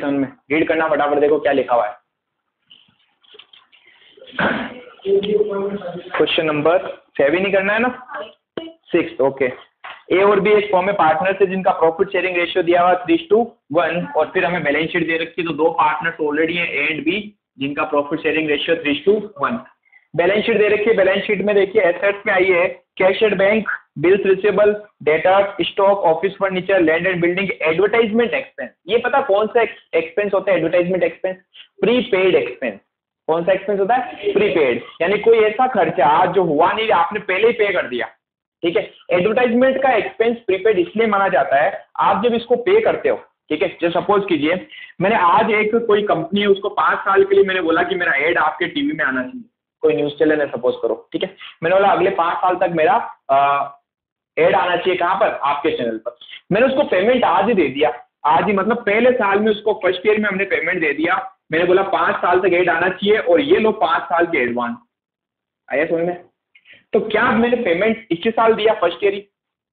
7 में, रीड करना फटाफट, देखो क्या लिखा हुआ है। क्वेश्चन नंबर 7 ही करना है ना, 6। ओके। ए और बी एक फॉर्म में पार्टनर से जिनका प्रॉफिट शेयरिंग रेशियो दिया हुआ 3:1, और फिर हमें बैलेंस शीट दे रखी है, तो 2 पार्टनर्स ऑलरेडी हैं ए एंड बी जिनका profit sharing ratio 3:1। Balance sheet दे रखी है, बैलेंस शीट में देखिए एसेट्स में आई है cash at bank, bills receivable, debtors, stock, office furniture, land and building, advertisement expense. ये पता कौन सा एक्सपेंस होता है एडवर्टाइजमेंट एक्सपेंस? Prepaid expense. कौन सा एक्सपेंस होता है? प्रीपेड, यानी कोई ऐसा खर्चा जो हुआ नहीं, आपने पहले ही पे कर दिया, ठीक है। एडवर्टाइजमेंट का एक्सपेंस प्रीपेड इसलिए माना जाता है, आप जब इसको पे करते हो, ठीक है। जैसे सपोज कीजिए मैंने आज एक कोई कंपनी है, उसको 5 साल के लिए मैंने बोला कि मेरा एड आपके टीवी में आना चाहिए, कोई न्यूज चैनल है सपोज करो, ठीक है। मैंने बोला अगले 5 साल तक मेरा एड आना चाहिए, कहाँ पर? आपके चैनल पर। मैंने उसको पेमेंट आज ही दे दिया, आज ही मतलब पहले साल में उसको फर्स्ट ईयर में हमने पेमेंट दे दिया। मैंने बोला 5 साल तक एड आना चाहिए और ये लो 5 साल के एडवांस। आया समझ में? तो क्या मैंने पेमेंट इसी साल दिया फर्स्ट ईयर ही,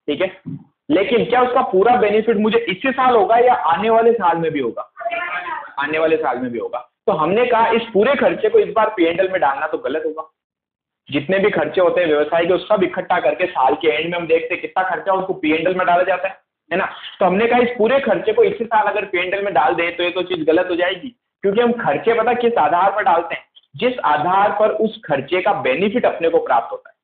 ठीक है, लेकिन क्या उसका पूरा बेनिफिट मुझे इसी साल होगा या आने वाले साल में भी होगा? आने वाले साल में भी होगा। तो हमने कहा इस पूरे खर्चे को इस बार P&L में डालना तो गलत होगा। जितने भी खर्चे होते हैं व्यवसाय के, उसका इकट्ठा करके साल के एंड में हम देखते हैं कितना खर्चा उसको P&L में डाला जाता है ना। तो हमने कहा इस पूरे खर्चे को इसी साल अगर P&L में डाल दे तो ये तो चीज गलत हो जाएगी, क्योंकि हम खर्चे पता किस आधार पर डालते हैं? जिस आधार पर उस खर्चे का बेनिफिट अपने को प्राप्त होता है।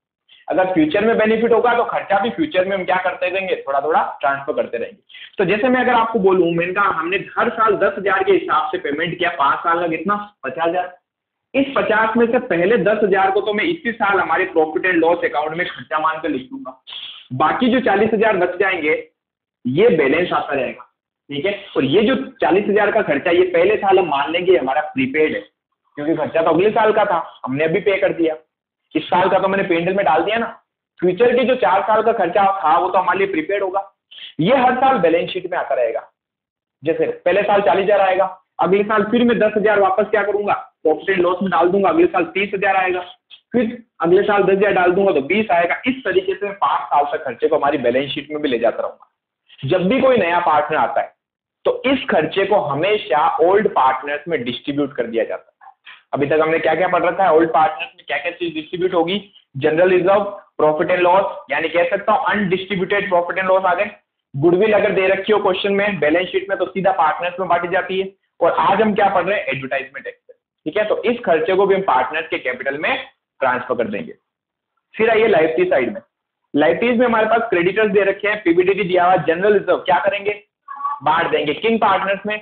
अगर फ्यूचर में बेनिफिट होगा तो खर्चा भी फ्यूचर में हम क्या करते रहेंगे? थोड़ा थोड़ा ट्रांसफर करते रहेंगे। तो जैसे मैं अगर आपको बोलूं, मैंने कहा हमने हर साल 10,000 के हिसाब से पेमेंट किया, 5 साल का कितना? 50,000। इस 50 में से पहले 10,000 को तो मैं इसी साल हमारे प्रॉफिट एंड लॉस अकाउंट में खर्चा मान कर लिख दूंगा। बाकी जो 40,000 बच जाएंगे ये बैलेंस आता रहेगा, ठीक है। और ये जो 40,000 का खर्चा ये पहले साल हम मान लेंगे हमारा प्रीपेड है, क्योंकि खर्चा तो अगले साल का था, हमने अभी पे कर दिया। इस साल का तो मैंने P&L में डाल दिया ना। फ्यूचर के जो 4 साल का खर्चा था वो तो हमारे लिए प्रीपेड होगा। ये हर साल बैलेंस शीट में आता रहेगा। जैसे पहले साल 40,000 आएगा, अगले साल फिर मैं 10,000 वापस क्या करूंगा? प्रॉफिट एंड लॉस में डाल दूंगा, अगले साल 30,000 आएगा, फिर अगले साल 10,000 डाल दूंगा तो 20 आएगा। इस तरीके से 5 साल तक खर्चे को हमारी बैलेंस शीट में भी ले जाता रहूंगा। जब भी कोई नया पार्टनर आता है तो इस खर्चे को हमेशा ओल्ड पार्टनर्स में डिस्ट्रीब्यूट कर दिया जाता है। अभी तक हमने क्या क्या पढ़ रखा है? ओल्ड पार्टनर्स में क्या क्या चीज डिस्ट्रीब्यूट होगी? General reserve, profit and loss, यानी कह सकता हूं अनडिस्ट्रीब्यूटेड प्रॉफिट एंड लॉस आ गए। गुडविल अगर दे रखी हो क्वेश्चन में बैलेंस शीट में तो सीधा पार्टनर्स में बांटी जाती है। और आज हम क्या पढ़ रहे हैं? एडवर्टाइजमेंट एक्सपेंस, ठीक है। तो इस खर्चे को भी हम पार्टनर्स के कैपिटल में ट्रांसफर कर देंगे। फिर आइए लायबिलिटी साइड में। लायबिलिटीज में हमारे पास क्रेडिटर्स दे रखे हैं, पीबीडीटी दिया हुआ, जनरल रिजर्व क्या करेंगे? बांट देंगे किन पार्टनर्स में?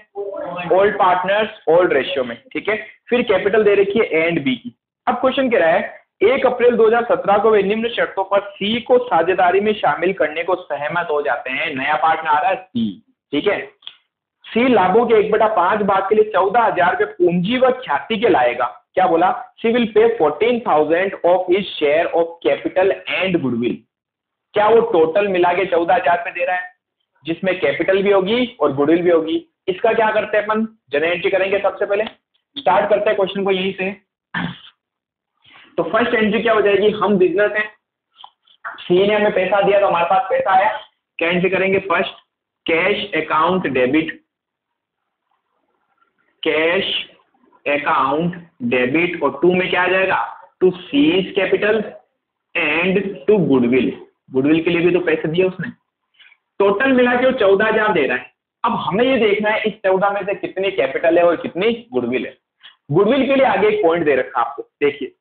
ओल्ड पार्टनर्स ओल्ड रेशियो में, ठीक है। फिर कैपिटल दे रखी है ए एंड बी की। अब क्वेश्चन कह रहा है 1 अप्रैल 2017 को वे निम्न शर्तों पर सी को साझेदारी में शामिल करने को सहमत हो जाते हैं। नया पार्टनर आ रहा है सी, ठीक है। सी लाभों के 1/5 भाग के लिए 14,000 रुपए पूंजी व ख्याति के लाएगा। क्या बोला? सी will pay 14,000 of his share of capital and goodwill. क्या वो टोटल मिला के 14,000 रुपए दे रहा है, जिसमें कैपिटल भी होगी और गुडविल भी होगी? इसका क्या करते हैं अपन? जनरल एंट्री करेंगे। सबसे पहले स्टार्ट करते हैं क्वेश्चन को यहीं से। तो फर्स्ट एंट्री क्या हो जाएगी? हम बिजनेस हैं, सी ने हमें पैसा दिया तो हमारे पास पैसा आया। क्या एंट्री करेंगे? First cash account debit, cash account debit, और 2 में क्या आ जाएगा? To C's capital and to goodwill. Goodwill के लिए भी तो पैसे दिए उसने। टोटल मिला के वो 14,000 दे रहा है। अब हमें ये देखना है इस 14 में से कितनी कैपिटल है और कितनी गुडविल है। गुडविल के लिए आगे एक पॉइंट दे रखा आपको, देखिए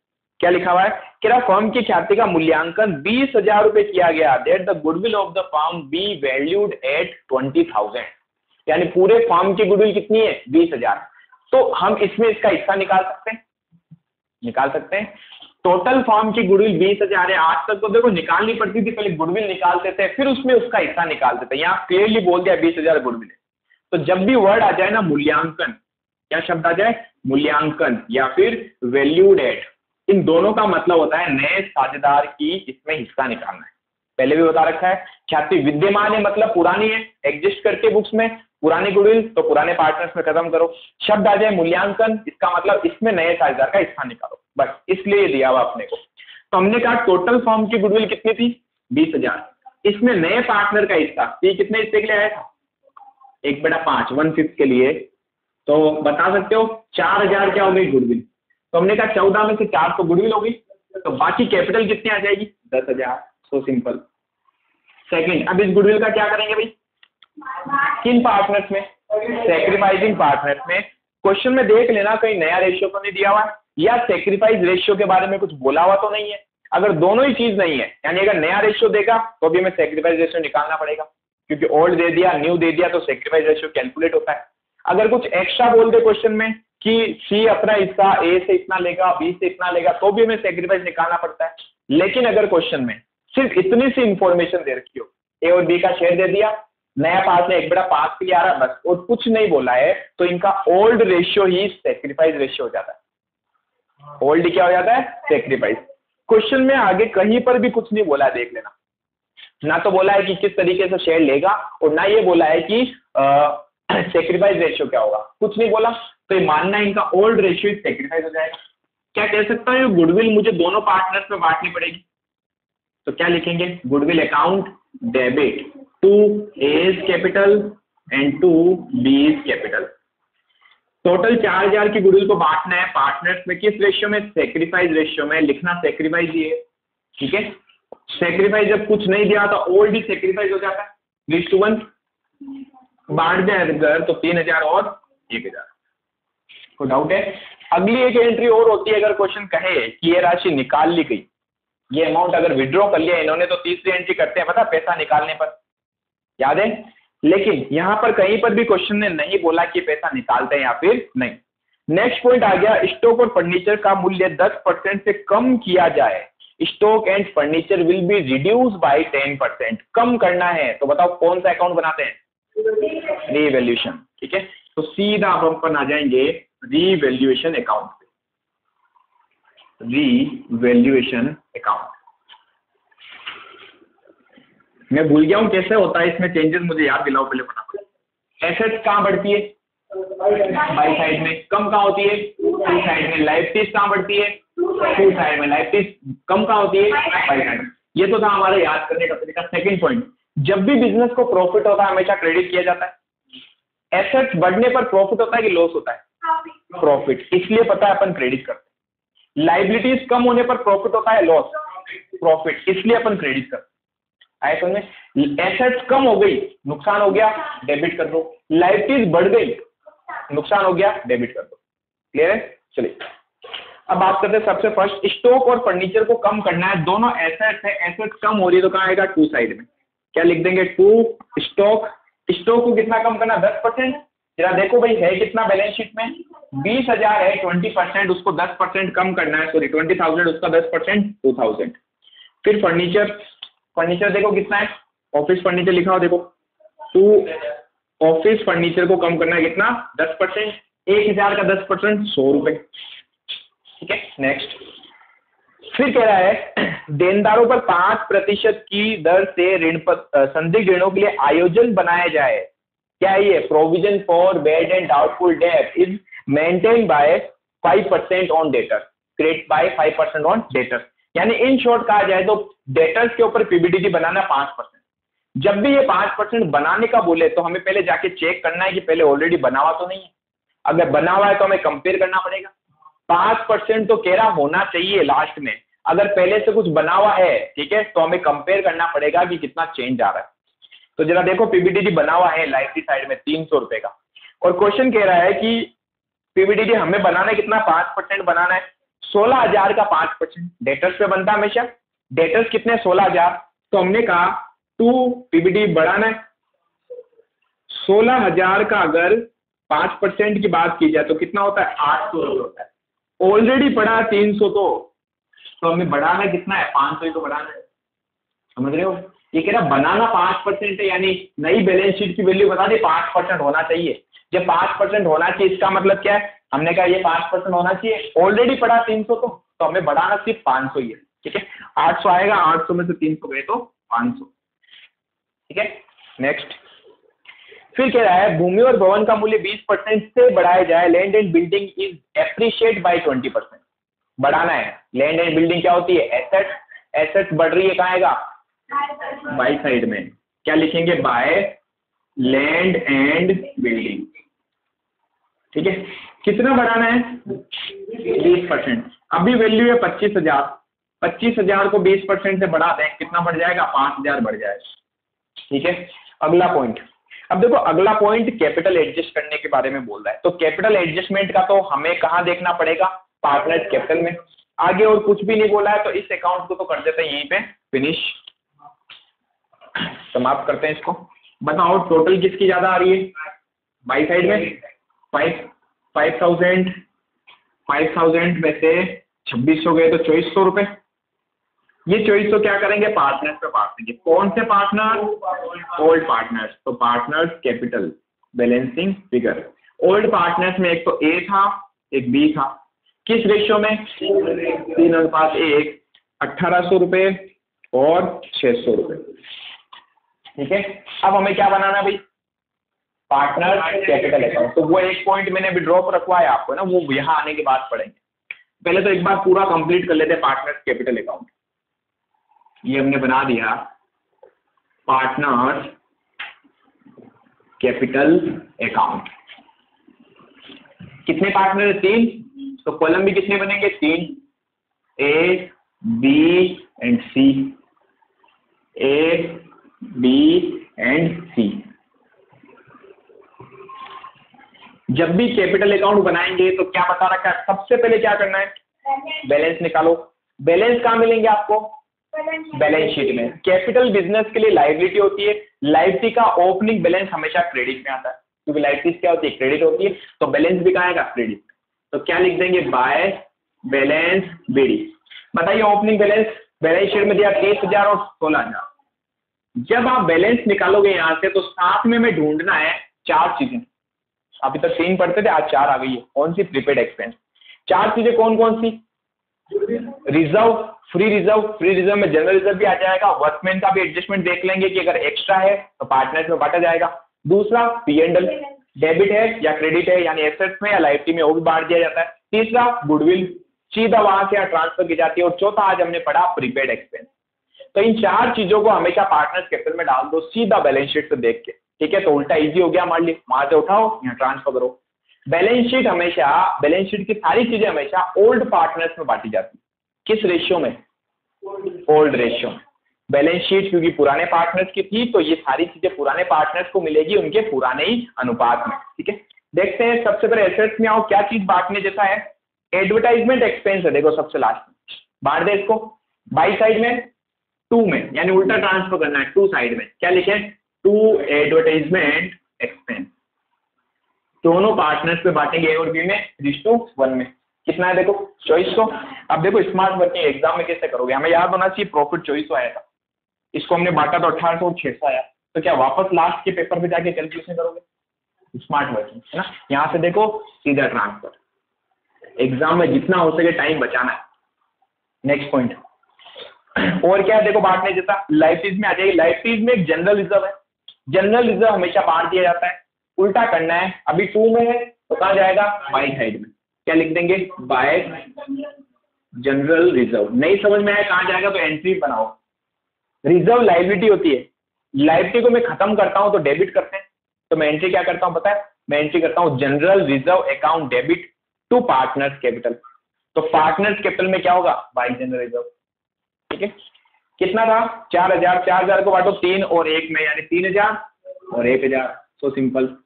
क्या लिखा हुआ है कि फर्म की ख्याति का मूल्यांकन 20,000 रुपए किया गया। That the goodwill of the firm be valued at 20,000, यानी पूरे फर्म की गुडविल कितनी है? 20,000। तो हम इसमें इसका हिस्सा निकाल सकते हैं, निकाल सकते हैं। टोटल फर्म की गुडविल 20,000 है। आज तक तो देखो निकालनी पड़ती थी, पहले गुडविल निकालते थे फिर उसमें उसका हिस्सा निकालते थे। यहाँ क्लियरली बोल दिया 20,000 गुडविल है। तो जब भी वर्ड आ जाए ना मूल्यांकन, क्या शब्द आ जाए? मूल्यांकन या फिर वैल्यूड एट, इन दोनों का मतलब होता है नए साझेदार की इसमें हिस्सा निकालना है। पहले भी बता रखा है। ख्याति विद्यमान है मतलब पुरानी है, एग्जिस्ट करके बुक्स में, पुरानी गुडविल तो पुराने पार्टनर्स में खत्म करो। शब्द आ जाए मूल्यांकन, इसका मतलब इसमें नए साझेदार का हिस्सा निकालो, बस इसलिए दिया हुआ अपने को। तो हमने कहा टोटल फर्म की गुडविल कितनी थी? 20,000। इसमें नए पार्टनर का हिस्सा, ये कितने हिस्से के लिए आया था? 1/5, 1/5 के लिए तो बता सकते हो 4000 क्या हो गई गुडविल। तो हमने कहा 14 में से 4 तो गुडविल हो गई, तो बाकी कैपिटल कितनी आ जाएगी 10,000। So simple. सेकंड, अब इस गुडविल का क्या करेंगे भाई, किन पार्टनर्स में, सेक्रीफाइसिंग पार्टनर्स में। क्वेश्चन में देख लेना कहीं नया रेशियो तो नहीं दिया हुआ है, या सेक्रीफाइस रेशियो के बारे में कुछ बोला हुआ तो नहीं है। अगर दोनों ही चीज नहीं है, यानी अगर नया रेशियो देगा तो भी हमें सेक्रीफाइस रेशियो निकालना पड़ेगा, क्योंकि ओल्ड दे दिया न्यू दे दिया तो सेक्रीफाइस रेशियो कैलकुलेट होता है। अगर कुछ एक्स्ट्रा बोल दे क्वेश्चन में कि सी अपना हिस्सा ए से इतना लेगा, बी से इतना लेगा, तो भी हमें सेक्रीफाइस निकालना पड़ता है। लेकिन अगर क्वेश्चन में सिर्फ इतनी सी इंफॉर्मेशन दे रखी हो, ए और बी का शेयर दे दिया, नया पार्ट में 1/5 के लिए आ रहा बस, और कुछ नहीं बोला है, तो इनका ओल्ड रेशियो ही सेक्रीफाइस रेशियो हो जाता है। ओल्ड क्या हो जाता है, सेक्रीफाइस। क्वेश्चन में आगे कहीं पर भी कुछ नहीं बोला है, देख लेना। ना तो बोला है कि किस तरीके से शेयर लेगा, और ना ये बोला है कि सेक्रीफाइस रेशियो क्या होगा, कुछ नहीं बोला। तो ये मानना है इनका ओल्ड रेशियो सेक्रीफाइस हो जाएगा। क्या कह सकता हूँ, गुडविल मुझे दोनों पार्टनर्स में बांटनी पड़ेगी। तो क्या लिखेंगे, goodwill account debit to A's capital and to B's capital. Total 4000 की गुडविल को बांटना है पार्टनर्स में, किस रेशियो में, सेक्रीफाइस रेशियो में। लिखना सेक्रीफाइस ही है, ठीक है। सेक्रीफाइस जब कुछ नहीं दिया तो ओल्ड ही सेक्रीफाइस हो जाता है, 3:1। बांट दे अगर तो 3000 और 1000। कोई डाउट है। अगली एक एंट्री और होती है, अगर क्वेश्चन कहे कि ये राशि निकाल ली गई, ये अमाउंट अगर विड्रॉ कर लिया इन्होंने, तो तीसरी एंट्री करते हैं पता, पैसा निकालने पर, याद है। लेकिन यहां पर कहीं पर भी क्वेश्चन ने नहीं बोला कि पैसा निकालते हैं या फिर नहीं। नेक्स्ट पॉइंट आ गया, स्टॉक और फर्नीचर का मूल्य 10% से कम किया जाए, stock and furniture will be reduce by 10%। कम करना है तो बताओ कौन सा अकाउंट बनाते हैं, रीवैल्यूएशन, ठीक है। तो सीधा हम अपन आ जाएंगे रीवैल्यूएशन अकाउंट पे, रीवैल्यूएशन अकाउंट। मैं भूल गया हूं कैसे होता है इसमें चेंजेस, मुझे याद दिलाओ पहले फटाफट। एसेट्स कहां बढ़ती है, बाई साइड में। कम कहां होती है, टू साइड में। लायबिलिटीज कहां बढ़ती है, टू साइड में। लायबिलिटीज कम कहां होती है, बाई साइड में। ये तो था हमारा याद करने का तरीका। सेकंड पॉइंट, जब भी बिजनेस को प्रॉफिट होता है हमेशा क्रेडिट किया जाता है। एसेट्स बढ़ने पर प्रॉफिट होता है कि लॉस होता है, प्रॉफिट, इसलिए पता है अपन क्रेडिट करते हैं। लायबिलिटीज कम होने पर प्रॉफिट होता है, लॉस, प्रॉफिट, इसलिए अपन क्रेडिट करते हैं। आए समझ में। एसेट्स कम हो गई, नुकसान हो गया, डेबिट कर दो। लायबिलिटीज बढ़ गई, नुकसान हो गया, डेबिट कर दो। क्लियर है। चलिए अब बात करते हैं सबसे फर्स्ट, स्टॉक और फर्नीचर को कम करना है। दोनों एसेट्स है, एसेट्स कम हो रही है तो कहां आएगा, टू साइड में। क्या लिख देंगे, टू स्टॉक। स्टॉक को कितना कम करना, 10%। जरा देखो भाई है कितना बैलेंस शीट में, 20,000 है, 20%, उसको 10% कम करना है, सॉरी 20,000, उसका 10%, 2,000। फिर फर्नीचर, फर्नीचर देखो कितना है, ऑफिस फर्नीचर लिखा हो देखो, टू ऑफिस फर्नीचर को कम करना है कितना, 10%। 1,000 का 10%, 100 रुपए, ठीक है। नेक्स्ट, फिर कह रहा है देनदारों पर 5% की दर से ऋण संदिग्ध ऋणों के लिए आयोजन बनाया जाए। क्या है ये, provision for bad and doubtful debt is maintain by 5% on debtor, credit by 5% on debtor. यानी इन शॉर्ट कहा जाए तो डेटर्स के ऊपर पीबीडीटी बनाना 5%। जब भी ये 5% बनाने का बोले तो हमें पहले जाके चेक करना है कि पहले ऑलरेडी बना हुआ तो नहीं है। अगर बना हुआ है तो हमें कंपेयर करना पड़ेगा। 5% तो कह रहा होना चाहिए लास्ट में, अगर पहले से कुछ बना हुआ है, ठीक है, तो हमें कंपेयर करना पड़ेगा कि कितना चेंज आ रहा है। तो जरा देखो पीबीडीटी बना हुआ है लाइफ की साइड में 300 रुपए का, और क्वेश्चन कह रहा है कि पीबीडीटी हमें बनाना है कितना, 5% बनाना है। 16,000 का 5% डेटर्स पे बनता है हमेशा। डेटर्स कितने, 16,000, तो हमने कहा टू पीबीडीटी बढ़ाना है। 16,000 का अगर 5% की बात की जाए तो कितना होता है, 800 रुपये होता है। ऑलरेडी पड़ा 300, तो हमें बढ़ाना कितना है, 500 ही तो बढ़ाना है। समझ रहे हो, ये कह रहा बनाना 5% है, यानी नई बैलेंस शीट की वैल्यू बता दी 5% होना चाहिए। जब 5% होना चाहिए इसका मतलब क्या है, हमने कहा ये 5% होना चाहिए, ऑलरेडी पड़ा 300, तो हमें बढ़ाना सिर्फ 500 ही है, ठीक है। 800 आएगा, 800 में से 300 गए तो 500, ठीक है। नेक्स्ट, फिर कह रहा है भूमि और भवन का मूल्य 20% से बढ़ाया जाए। Land and building is appreciate by 20%, बढ़ाना है। लैंड एंड बिल्डिंग क्या होती है, एसेट, एसेट बढ़ रही है, कहाँ आएगा, बाई साइड में। क्या लिखेंगे, बाय लैंड एंड बिल्डिंग, ठीक है, कितना बढ़ाना है 20%। अभी वैल्यू है 25,000, 25,000 को 20% से बढ़ा दें, कितना बढ़ जाएगा 5,000 बढ़ जाएगा। ठीक है, अगला पॉइंट, अब देखो अगला पॉइंट कैपिटल एडजस्ट करने के बारे में बोल रहा है। तो कैपिटल एडजस्टमेंट का तो हमें कहाँ देखना पड़ेगा, पार्टनर्स कैपिटल में। आगे और कुछ भी नहीं बोला है, तो इस अकाउंट को तो कर देते हैं यहीं पे फिनिश, समाप्त करते हैं इसको। बताओ टोटल किसकी ज्यादा आ रही है, बाई साइड में 5,000 में से 2600 गए तो 2400 रुपए। ये 2400 क्या करेंगे, पार्टनर्स पे बांट देंगे। कौन से पार्टनर, ओल्ड पार्टनर्स। तो partners capital balancing figure, old partners में एक तो ए था एक बी था, किस रेशियो में 3:1, 1800 रुपए और 600 रुपए। ठीक है, अब हमें क्या बनाना है भाई, पार्टनर कैपिटल अकाउंट। तो वो एक पॉइंट मैंने अभी ड्रॉप रखवाया आपको ना, वो यहाँ आने के बाद पढ़ेंगे। पहले तो एक बार पूरा कंप्लीट कर लेते हैं पार्टनर कैपिटल अकाउंट। ये हमने बना दिया पार्टनर कैपिटल अकाउंट। कितने पार्टनर है, 3, तो कॉलम भी कितने बनेंगे 3, A B and C, A B and C. जब भी कैपिटल अकाउंट बनाएंगे तो क्या बता रखा है, सबसे पहले क्या करना है, बैलेंस निकालो। बैलेंस कहाँ मिलेंगे आपको, बैलेंस शीट में। कैपिटल बिजनेस के लिए लायबिलिटी होती है, लायबिलिटी का ओपनिंग बैलेंस हमेशा क्रेडिट में आता है, क्योंकि लायबिलिटी क्या होती है, क्रेडिट होती है, तो बैलेंस भी कहाँ आएगा, क्रेडिट। तो क्या लिख देंगे, बाय बैलेंस बीडी। बताइए ओपनिंग बैलेंस बैलेंस शीट में दिया 30,000 और 16,000। जब आप बैलेंस निकालोगे यहां से, तो साथ में हमें ढूंढना है 4 चीजें। अभी तक 3 पढ़ते थे, आज 4 आ गई है। कौन सी, प्रीपेड एक्सपेंस। 4 चीजें कौन कौन सी, रिजर्व, फ्री रिजर्व में जनरल रिजर्व भी आ जाएगा, वर्कमैन का भी एडजस्टमेंट देख लेंगे कि अगर एक्स्ट्रा है तो पार्टनर्स में बांटा जाएगा। दूसरा P&L, डेबिट है या क्रेडिट है, यानी एसेट्स में या लायबिलिटी में, वो भी बांट दिया जाता है। तीसरा गुडविल, सीधा वहां से ट्रांसफर की जाती है। और चौथा आज हमने पढ़ा प्रीपेड एक्सपेंस। तो इन 4 चीजों को हमेशा पार्टनर्स कैपिटल में डाल दो, सीधा बैलेंस शीट से देख के। ठीक है, तो उल्टा इजी हो गया, मान ली वहां से उठाओ यहाँ ट्रांसफर करो। बैलेंस शीट हमेशा, बैलेंस शीट की सारी चीजें हमेशा ओल्ड पार्टनर्स में बांटी जाती है। किस रेशियो में, ओल्ड रेशियो। बैलेंस शीट क्योंकि पुराने पार्टनर्स की थी, तो ये सारी चीजें पुराने पार्टनर्स को मिलेगी उनके पुराने ही अनुपात में। ठीक है, देखते हैं सबसे पहले एसेट्स में आओ, क्या चीज बांटने जैसा है, एडवर्टाइजमेंट एक्सपेंस है। देखो सबसे लास्ट में बांट दे इसको, बाई साइड में 2 में, यानी उल्टा ट्रांसफर करना है 2 साइड में। क्या लिखे, 2 एडवर्टाइजमेंट एक्सपेंस। दोनों पार्टनर्स पे बांटेंगे, ए और बी में 3:1 में। कितना है देखो 2400। अब देखो स्मार्ट वर्किंग एग्जाम में कैसे करोगे, हमें याद होना चाहिए प्रॉफिट 2400 आया था, इसको हमने बांटा तो 1800 और 600 आया। तो क्या वापस लास्ट के पेपर पे जाके कैलकुलेशन करोगे, स्मार्ट वर्किंग है ना। यहाँ से देखो सीधा ट्रांसफर, एग्जाम में जितना हो सके टाइम बचाना है। नेक्स्ट पॉइंट और क्या है, देखो बांटने जैसा, लाइबिलिटीज में आ जाएगी। लाइबिलिटीज में एक जनरल रिजर्व है, जनरल रिजर्व हमेशा बांट दिया जाता है। उल्टा करना है, अभी 2 में है तो कहाँ जाएगा, बाई साइड में। क्या लिख देंगे, बाय जनरल रिजर्व। नहीं समझ में आया कहाँ जाएगा तो एंट्री बनाओ। रिजर्व लायबिलिटी होती है, लायबिलिटी को मैं खत्म करता हूं तो डेबिट करते हैं, तो मैं एंट्री क्या करता हूं पता है, मैं एंट्री करता हूं general reserve account debit to partners capital. तो पार्टनर्स कैपिटल में क्या होगा, बाय जनरल रिजर्व। ठीक है, कितना था 4,000, 4,000 को बांटो 3 और 1 में, यानी 3,000 और 1,000। सो सिंपल,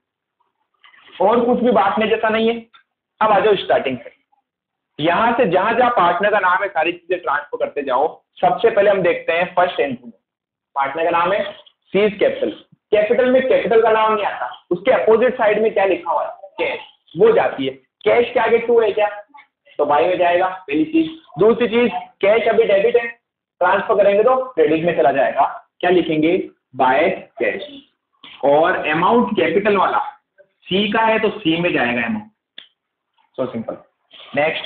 और कुछ भी बांटने जैसा नहीं है। अब आ जाओ स्टार्टिंग से, यहां से जहां जहां पार्टनर का नाम है सारी चीजें ट्रांसफर करते जाओ। सबसे पहले हम देखते हैं फर्स्ट एंट्री में, पार्टनर का नाम है सीज कैपिटल। कैपिटल में कैपिटल का नाम नहीं आता, उसके अपोजिट साइड में क्या लिखा हुआ है, कैश, वो जाती है। कैश के आगे 2 है क्या, तो बाई में जाएगा, पहली चीज। दूसरी चीज, कैश अभी डेबिट है, ट्रांसफर करेंगे तो क्रेडिट में चला जाएगा। क्या लिखेंगे, बाय कैश। और अमाउंट कैपिटल वाला सी का है तो सी में जाएगा अमाउंट। So simple. नेक्स्ट,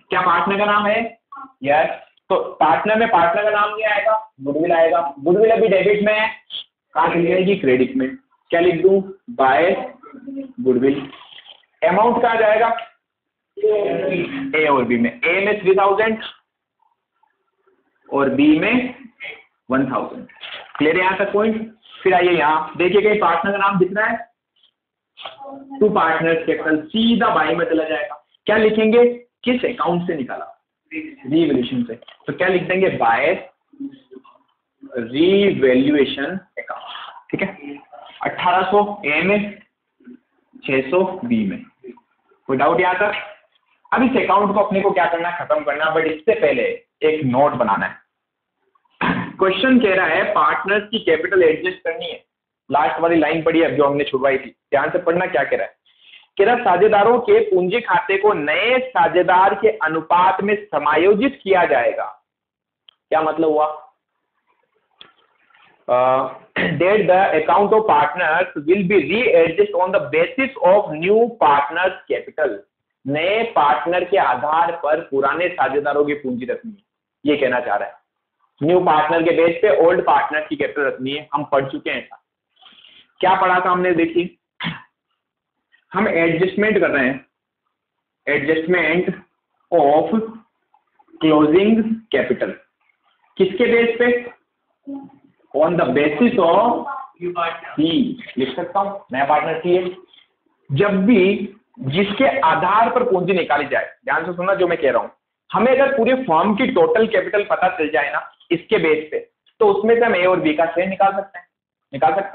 क्या पार्टनर का नाम है, यस, तो पार्टनर में पार्टनर का नाम क्या आएगा, गुडविल आएगा। गुडविल अभी डेबिट में है, कहाँ चली जाएगी, क्रेडिट में। क्या लिख दूं, बाय गुडविल। अमाउंट कहाँ जाएगा, ए और बी में। ए में 3,000 और बी में 1,000। क्लियर है यहाँ तक पॉइंट। फिर आइए यहाँ देखिए, कहीं पार्टनर का नाम दिख रहा है, टू पार्टनर्स कैपिटल सीधा बाई में चला जाएगा। क्या लिखेंगे, किस अकाउंट से निकाला, रीवैल्यूएशन से, तो क्या लिख देंगे, बाय रीवैल्यूएशन अकाउंट। ठीक है, 1800 ए में, 600 बी में। कोई डाउट यहाँ तक? अब इस अकाउंट को अपने को क्या करना है, खत्म करना, बट इससे पहले एक नोट बनाना है। क्वेश्चन कह रहा है पार्टनर्स की कैपिटल एडजस्ट करनी है। लास्ट वाली लाइन पढ़ी है जो हमने छुड़वाई थी, ध्यान से पढ़ना। क्या कह रहा है, कह रहा साझेदारों के पूंजी खाते को नए साझेदार के अनुपात में समायोजित किया जाएगा। क्या मतलब हुआ, that the account of partners will be readjusted on the basis of new partners capital। नए पार्टनर के आधार पर पुराने साझेदारों की पूंजी रखनी है, ये कहना चाह रहा है। न्यू पार्टनर के बेस पे ओल्ड पार्टनर की कैपिटल रखनी है। हम पढ़ चुके हैं ऐसा। क्या पढ़ा था हमने, देखिए हम एडजस्टमेंट कर रहे हैं, एडजस्टमेंट ऑफ क्लोजिंग कैपिटल। किसके बेस पे, ऑन द बेसिस ऑफ सी, लिख सकता हूं, नया पार्टनर सी है। जब भी जिसके आधार पर पूंजी निकाली जाए, ध्यान से सुनना जो मैं कह रहा हूं, हमें अगर पूरे फर्म की टोटल कैपिटल पता चल जाए ना इसके बेस पे, तो उसमें से हम ए और बी का शेयर निकाल सकते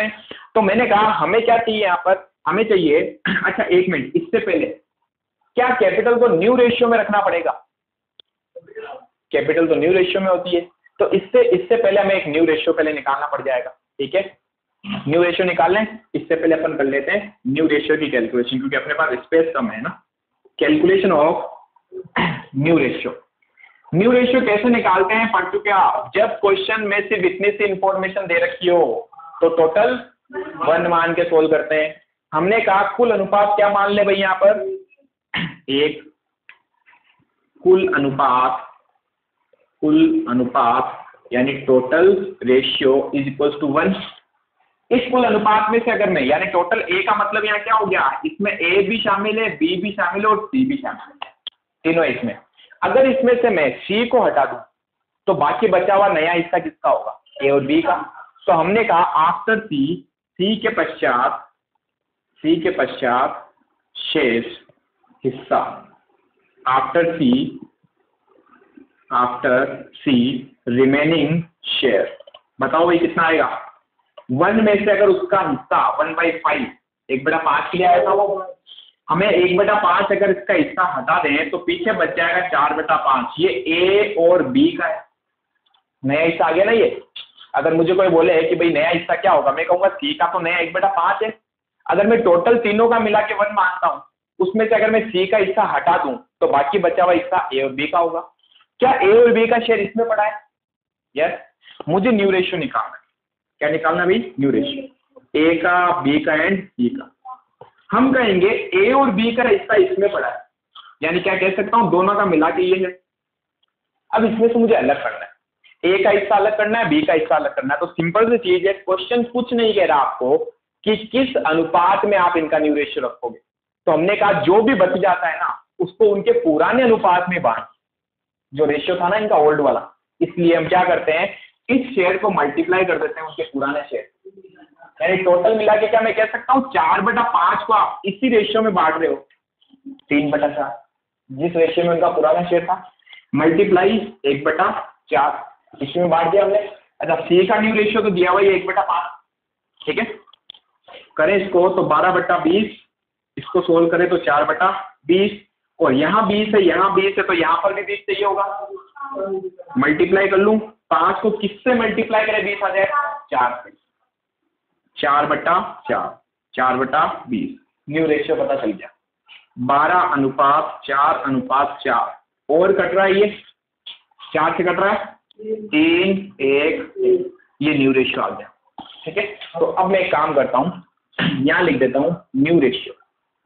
हैं। तो मैंने कहा हमें क्या चाहिए यहाँ पर, हमें चाहिए, अच्छा एक मिनट, इससे पहले क्या कैपिटल को न्यू रेशियो में रखना पड़ेगा, कैपिटल तो न्यू रेशियो में होती है, तो इससे पहले हमें एक न्यू रेशियो पहले निकालना पड़ जाएगा। ठीक है, न्यू रेशियो निकाल लें, इससे पहले अपन कर लेते हैं न्यू रेशियो की कैलकुलेशन, क्योंकि अपने पास स्पेस कम है ना। Calculation of new ratio, new ratio कैसे निकालते हैं पढ़ चुके आप। जब क्वेश्चन में सिर्फ इतनी सी इंफॉर्मेशन दे रखी हो तो टोटल 1 मान के सोल्व करते हैं। हमने कहा कुल अनुपात क्या मान ले भाई, यहाँ पर एक कुल अनुपात यानी total ratio is equal to 1। इस कुल अनुपात में से अगर मैं, यानी टोटल ए का मतलब यहाँ क्या हो गया, इसमें ए भी शामिल है, बी भी शामिल है और सी भी शामिल है, तीनों इसमें। अगर इसमें से मैं सी को हटा दूं तो बाकी बचा हुआ नया हिस्सा किसका होगा, ए और बी का। तो हमने कहा आफ्टर सी के पश्चात शेष हिस्सा, आफ्टर सी रिमेनिंग शेयर। बताओ भाई कितना आएगा, 1 में से अगर उसका हिस्सा 1/5 1/5 के लिए आया था वो, हमें 1/5 अगर इसका हिस्सा हटा दें तो पीछे बच जाएगा 4/5। ये ए और बी का है, नया हिस्सा आ गया ना ये। अगर मुझे कोई बोले कि भाई नया हिस्सा क्या होगा, मैं कहूंगा सी का तो नया 1/5 है। अगर मैं टोटल तीनों का मिला के 1 मानता हूं, उसमें से अगर मैं सी का हिस्सा हटा दूं तो बाकी बचा हुआ हिस्सा ए और बी का होगा। क्या ए और बी का शेयर इसमें पड़ा है? यस। मुझे न्यू रेशियो निकालना है। क्या निकालना भाई? न्यू रेशियो, ए का, बी का एंड सी का। हम कहेंगे ए और बी का हिस्सा इसमें पड़ा है, यानी क्या कह सकता हूं, दोनों का मिला के ये है। अब इसमें से मुझे अलग करना है, ए का हिस्सा अलग करना है, बी का हिस्सा अलग करना है। तो सिंपल सी चीज है, क्वेश्चन कुछ नहीं कह रहा आपको कि किस अनुपात में आप इनका न्यू रेशियो रखोगे। तो हमने कहा जो भी बच जाता है ना उसको उनके पुराने अनुपात में बांट, जो रेशियो था ना इनका ओल्ड वाला, इसलिए हम क्या करते हैं, इस शेयर को मल्टीप्लाई कर देते हैं उनके पुराने शेयर। यानी टोटल मिला के क्या मैं कह सकता हूँ 4/5 को आप इसी रेशियो में बांट रहे हो, 3/4 जिस रेशियो में उनका पुराना शेयर था, मल्टीप्लाई 1/4 इसमें बांट दिया हमने। अच्छा, सी का न्यू रेशियो तो दिया हुआ है 1/5, ठीक है। करें इसको तो 12/20, इसको सोल्व करें तो 4/20, और यहाँ 20 है, यहाँ 20 है, तो यहाँ पर भी 20 चाहिए होगा। मल्टीप्लाई कर लूं, 5 को किससे मल्टीप्लाई करें 20 आ जाए? 4 से, 4/4, 4/20, न्यू रेशियो पता चल गया, 12:4:4। और कट रहा है ये 4 से कट रहा है 3, 1, ये न्यू रेशियो आ गया, ठीक है। तो अब मैं एक काम करता हूँ, यहाँ लिख देता हूँ न्यू रेशियो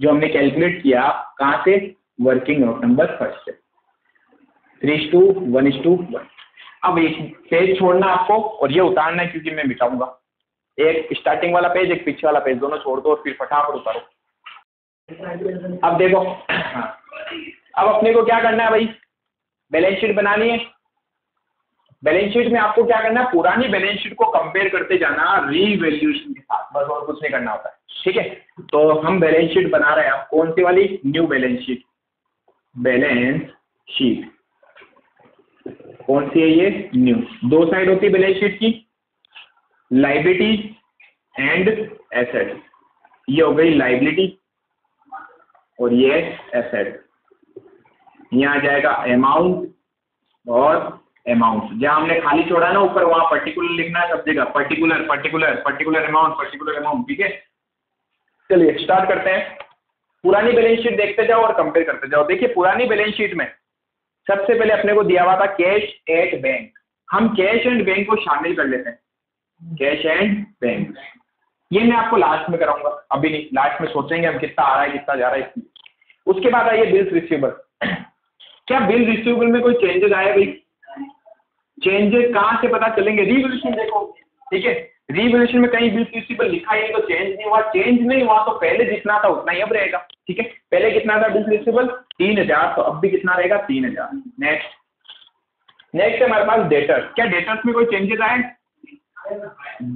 जो हमने कैलकुलेट किया, कहाँ से? वर्किंग नोट नंबर फर्स्ट से, 3:1:1। अब एक पेज छोड़ना आपको और ये उतारना है क्योंकि मैं मिटाऊंगा। एक स्टार्टिंग वाला पेज, एक पीछे वाला पेज, दोनों छोड़ दो और फिर फटाफट उतारो। अब देखो, अब अपने को क्या करना है भाई, बैलेंस शीट बनानी है। बैलेंस शीट में आपको क्या करना है, पुरानी बैलेंस शीट को कंपेयर करते जाना रीवैल्यूएशन के साथ, बस और कुछ नहीं करना होता है। ठीक है, तो हम बैलेंस शीट बना रहे हैं, अब कौन सी वाली, new balance sheet. Balance sheet कौन सी है ये, न्यू। दो साइड होती है बैलेंस शीट की, लाइबिलिटी एंड एसेट। ये हो गई लाइबिलिटी और ये एसेट। यहाँ आ जाएगा अमाउंट और अमाउंट, जहां हमने खाली छोड़ा ना ऊपर वहां पर्टिकुलर लिखना है सब जगह, particular particular particular amount particular amount. ठीक है, चलिए स्टार्ट करते हैं। पुरानी बैलेंस शीट देखते जाओ और कंपेयर करते जाओ। देखिए पुरानी बैलेंस शीट में सबसे पहले अपने को दिया हुआ था कैश एट बैंक। हम कैश एंड बैंक को शामिल कर लेते हैं, कैश एंड बैंक। ये मैं आपको लास्ट में कराऊंगा, अभी नहीं, लास्ट में सोचेंगे हम कितना आ रहा है कितना जा रहा है। उसके बाद आइए बिल्स रिसीवेबल। क्या बिल रिसीवेबल में कोई चेंजेस आए भाई? चेंजेस कहाँ से पता चलेंगे? रिवोल्यूशन देखो, ठीक है, रिवोल्यूशन में कहीं बिल रिसीवेबल लिखा ही नहीं तो चेंज नहीं हुआ, चेंज नहीं हुआ तो पहले जितना था उतना ही अब रहेगा। ठीक है, पहले कितना था बिल रिसीवेबल 3000, तो अब भी कितना रहेगा 3000। नेक्स्ट हमारे पास डेटर्स। क्या डेटर्स में कोई चेंजेस आए?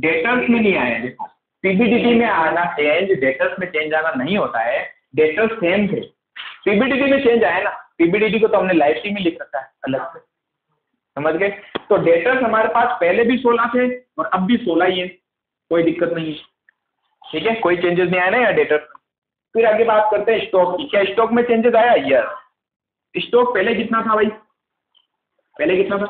डेटर्स में नहीं आए। देखो पीबीडीटी में आना चेंज, डेटर्स में चेंज आना नहीं होता है, डेटर्स सेम थे। पीबीडीटी में चेंज आया ना, पीबीडीटी को तो हमने लाइबिलिटी में लिख रखा है अलग से, समझ गए? तो डेटर्स हमारे पास पहले भी 16 थे और अब भी 16 ही है, कोई दिक्कत नहीं है। ठीक है, कोई चेंजेस नहीं आया ना यार डेटर्स। फिर आगे बात करते हैं स्टॉक की। क्या स्टॉक में चेंजेस आया? यस। स्टॉक पहले कितना था भाई? पहले कितना था?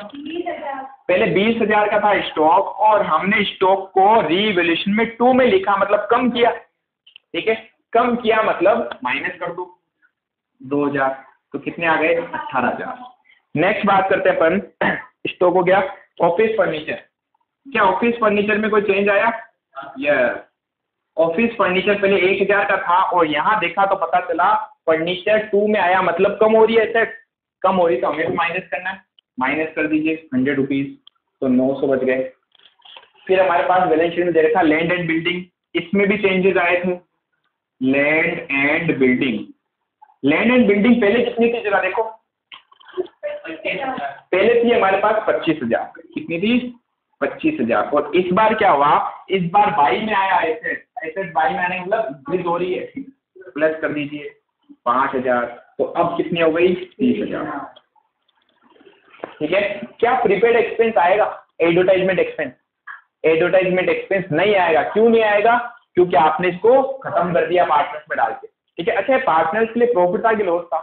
पहले 20,000 का था स्टॉक, और हमने स्टॉक को रीवैल्यूएशन में 2 में लिखा, मतलब कम किया। ठीक है, कम किया मतलब माइनस कर दो 2000, तो कितने आ गए? 18,000। नेक्स्ट बात करते हैं अपन स्टॉक हो गया। Office furniture. क्या ऑफिस फर्नीचर में कोई चेंज आया? यस। ऑफिस फर्नीचर पहले 1000 का था और यहाँ देखा तो पता चला फर्नीचर 2 में आया, मतलब कम हो रही है, सेट कम हो रही, तो हमें भी माइनस करना है। माइनस कर दीजिए 100 रुपीज, तो 900 बच गए। फिर हमारे पास बैलेंस शीट में दे रखा लैंड एंड बिल्डिंग, इसमें भी चेंजेस आए थे। Land and building, land and building पहले कितनी थी जरा देखो, पहले थी हमारे पास 25,000। कितनी थी? 25,000। और इस बार क्या हुआ? इस बार 22 में आया एसेट। एसेट 22 में आने मतलब इंक्रीज हो रही है, प्लस कर दीजिए 5,000, तो अब कितनी हो गई? 30,000। ठीक है, क्या प्रीपेड एक्सपेंस आएगा? एडवर्टाइजमेंट एक्सपेंस, एडवर्टाइजमेंट एक्सपेंस नहीं आएगा। क्यों नहीं आएगा? क्योंकि आपने इसको खत्म कर दिया पार्टनर्स में डाल के। ठीक है, अच्छा पार्टनर्स के लिए प्रॉफिट था कि लॉस था?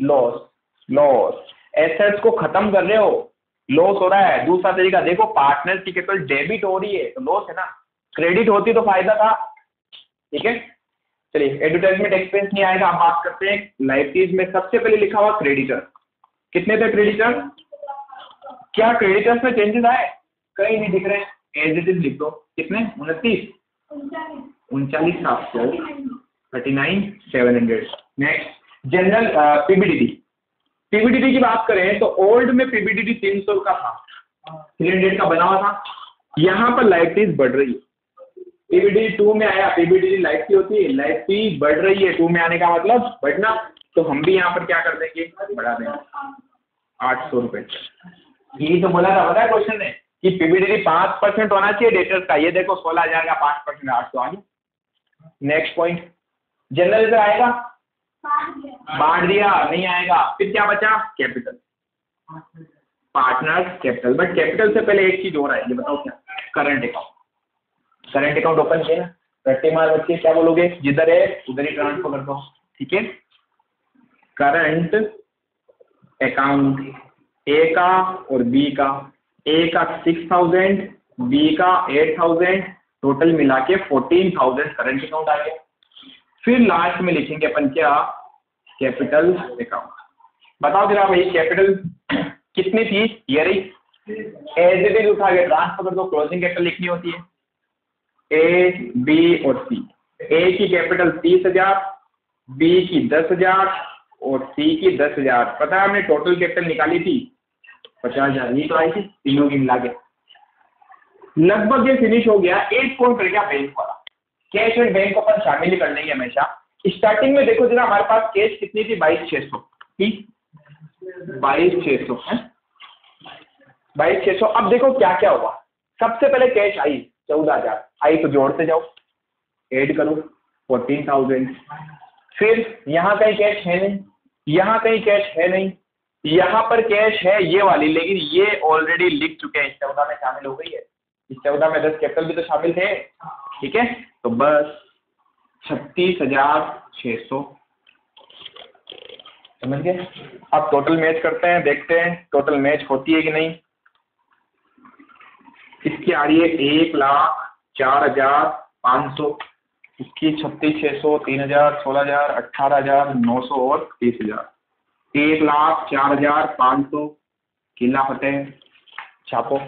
लॉस। लॉस, एसेट्स को खत्म कर रहे हो, लॉस हो रहा है। दूसरा तरीका देखो, पार्टनर्स की कैपिटल डेबिट हो रही है तो लॉस है ना, क्रेडिट होती तो फायदा था। ठीक है, चलिए एडवर्टाइजमेंट एक्सपेंस नहीं आएगा। अब बात करते हैं लाइबिलिटीज में। सबसे पहले लिखा हुआ क्रेडिटर। कितने थे क्रेडिटर? क्या क्रेडिटर्स में चेंजेस आए? कहीं नहीं दिख रहे, एज इट इज लिख दो। कितने? 29, 39,700, 39,700। Next general PBDT. पीबीडीटी की बात करें तो ओल्ड में पीबीडीटी 300 का था, 300 का बना हुआ था। यहाँ पर लाइबिलिटीज बढ़ रही है। पीबीडीटी 2 में आया, पीबीडीटी लाइबिलिटी होती है, लाइबिलिटी बढ़ रही है। 2 में आने का मतलब बढ़ना, तो हम भी यहाँ पर क्या कर देंगे? बढ़ा देंगे 800 रुपए। यही तो बोला था, पता है क्वेश्चन ने, कि पीबीडीटी 5% होना चाहिए डेटर्स का। ये देखो 16,000 का 5%, 800 आ गया। नेक्स्ट पॉइंट, जनरल इधर आएगा? बांट दिया, नहीं आएगा। फिर क्या बचा? Capital, partners capital. But capital से पहले एक चीज और है, ये बताओ क्या? Current account. Current account open किया ना, रट्टे मार बच्चे क्या बोलोगे? जिधर है उधर ही ट्रांसफर कर दो। ठीक है, करंट अकाउंट ए का और बी का, ए का 6,000, बी का 8,000, टोटल मिला के 14,000 करंट अकाउंट आ गया। फिर लास्ट में लिखेंगे अपन क्या? Capital account. बताओ जरा भाई कैपिटल कितनी थी? ये रही, एज इट इज उठा के ट्रांसफर कर दो। क्लोजिंग कैपिटल लिखनी होती है, ए बी और सी। ए की कैपिटल 30,000, बी की 10,000 और सी की 10,000। पता है हमने टोटल कैपिटल निकाली थी 50,000, ये तो आई थी तीनों की मिला के। लगभग ये फिनिश हो गया। एक पॉइंट रह गया बैंक वाला। कैश एंड बैंक को अपन शामिल ही कर लेंगे हमेशा। स्टार्टिंग में देखो जरा, हमारे पास कैश कितनी थी? 22,600 ठीक, 22,600 है, 22,600। अब देखो क्या क्या हुआ। सबसे पहले कैश आई 14,000 आई, तो जोड़ते जाओ। ऐड करो 14,000। फिर यहाँ कहीं कैश है नहीं, यहाँ कहीं कैश है नहीं, यहाँ पर कैश है ये वाली, लेकिन ये ऑलरेडी लिख चुके हैं, इस 14 में शामिल हो गई है। इस 14 में 10 कैपिटल भी तो शामिल थे, ठीक है। तो बस 36,600, समझ गए। अब टोटल मैच करते हैं, देखते हैं टोटल मैच होती है कि नहीं। इसकी आ रही है 1,04,500, इसकी 36,600, 3,000, 16,000, 18,900 और 30,000। 1,04,500 किला फतेह, छापो।